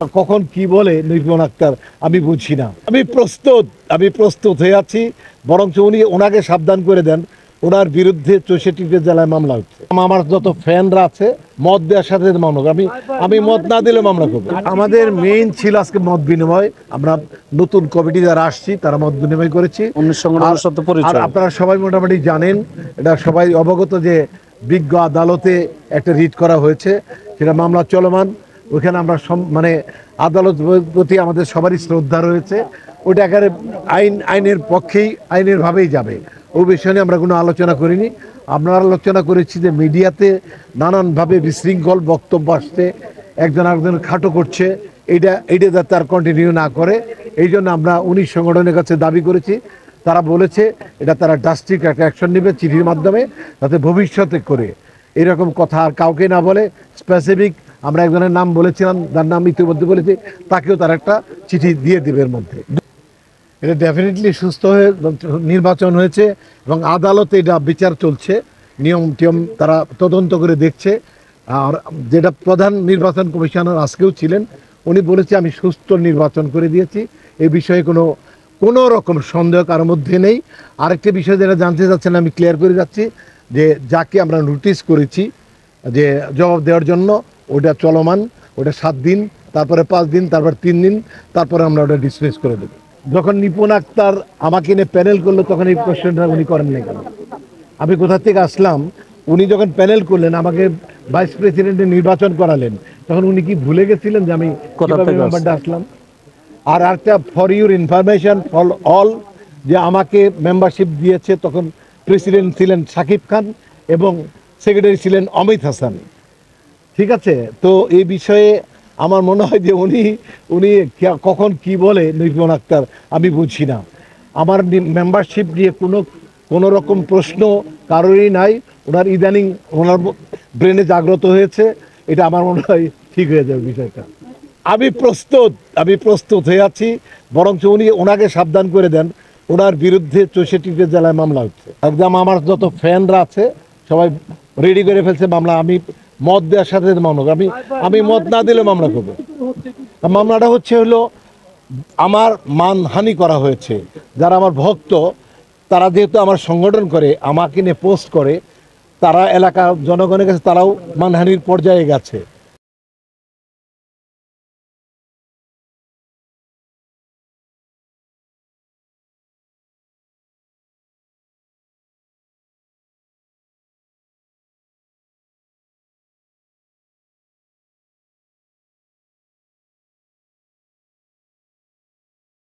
কখন কি বলে নির্মল আক্তার আমি বুঝি না। আমি প্রস্তুত হয়ে আছি, বরঞ্চ উনি ওনাকে সাবধান করে দেন, ওনার বিরুদ্ধে 64টি জেলায় মামলা হচ্ছে। আমার যত ফ্যানরা আছে মত দেওয়ার সাথে মামলা করবে। আমি মত না দিলে মামলা করবো। আমাদের মেইন ছিল আজকে মত বিনিময়। আমরা নতুন কমিটি যারা আসছি তারা মত বিনিময় করেছি। আর আপনারা সবাই মোটামুটি জানেন, এটা সবাই অবগত যে বিজ্ঞ আদালতে একটা রিট করা হয়েছে, সেটা মামলা চলমান। ওইখানে আমরা মানে আদালত প্রতি আমাদের সবারই শ্রদ্ধা রয়েছে। ওইটা একেবারে আইনের পক্ষেই, আইনের ভাবেই যাবে। ওই বিষয় নিয়ে আমরা কোনো আলোচনা করিনি। আমরা আলোচনা করেছি যে মিডিয়াতে নানানভাবে বিশৃঙ্খল বক্তব্য আসছে, একজন আরেকজন খাটো করছে, এইটা যাতে আর কন্টিনিউ না করে, এই জন্য আমরা 19 সংগঠনের কাছে দাবি করেছি। তারা বলেছে এটা তারা ড্রাস্টিক একটা অ্যাকশন নেবে চিঠির মাধ্যমে, যাতে ভবিষ্যতে করে এরকম কথা আর কাউকে না বলে। স্পেসিফিক আমরা একজনের নাম বলেছিলাম, যার নাম ইতিমধ্যে বলেছি, তাকেও তার একটা চিঠি দিয়ে দিবে এর মধ্যে। এটা ডেফিনেটলি সুস্থ হয়ে নির্বাচন হয়েছে এবং আদালতে এটা বিচার চলছে, নিয়ম টিয়ম তারা তদন্ত করে দেখছে। আর যেটা প্রধান নির্বাচন কমিশনার আজকেও ছিলেন, উনি বলেছে আমি সুস্থ নির্বাচন করে দিয়েছি, এই বিষয়ে কোনো রকম সন্দেহ কারোর মধ্যে নেই। আরেকটি বিষয় যেটা জানতে চাচ্ছেন আমি ক্লিয়ার করে যাচ্ছি, যে যাকে আমরা নোটিশ করেছি যে জবাব দেওয়ার জন্য, ওটা চলমান, ওটা 7 দিন, তারপরে 5 দিন, তারপর 3 দিন, তারপরে আমরা ওটা ডিসমিস করে দেবো। যখন নিপুণ আক্তার আমাকে নিয়ে প্যানেল করলো তখন এই কোশ্চেনটা উনি করেন নাই কেন? আমি কোথা থেকে আসলাম? উনি যখন প্যানেল করলেন, আমাকে ভাইস প্রেসিডেন্টের নির্বাচন করালেন, তখন উনি কি ভুলে গেছিলেন যে আমি মেম্বারটা আসলাম? আর একটা for your information for all, যে আমাকে মেম্বারশিপ দিয়েছে তখন প্রেসিডেন্ট ছিলেন সাকিব খান এবং সেক্রেটারি ছিলেন অমিত হাসান। ঠিক আছে, তো এই বিষয়ে আমার মনে হয় যে উনি কখন কি বলে নির্মল আক্তার আমি বুঝি না। আমার মেম্বারশিপ নিয়ে কোনো রকম প্রশ্ন কারোরই নাই। ওনার ইদানিং ওনার ব্রেনে জাগ্রত হয়েছে, এটা আমার মনে হয় ঠিক হয়ে যাবে বিষয়টা। আমি প্রস্তুত হয়ে আছি, বরঞ্চ উনি ওনাকে সাবধান করে দেন, ওনার বিরুদ্ধে 64টি জেলায় মামলা হচ্ছে। একদম আমার যত ফ্যানরা আছে সবাই রেডি করে ফেলছে মামলা। আমি মত দেওয়ার সাথে মামলা করবো। আমি মত না দিলে মামলা করবো। মামলাটা হলো আমার মানহানি করা হয়েছে। যারা আমার ভক্ত, তারা যেহেতু আমার সংগঠন করে, আমাকে নিয়ে পোস্ট করে, তারা এলাকার জনগণের কাছে তারাও মানহানির পর্যায়ে গেছে।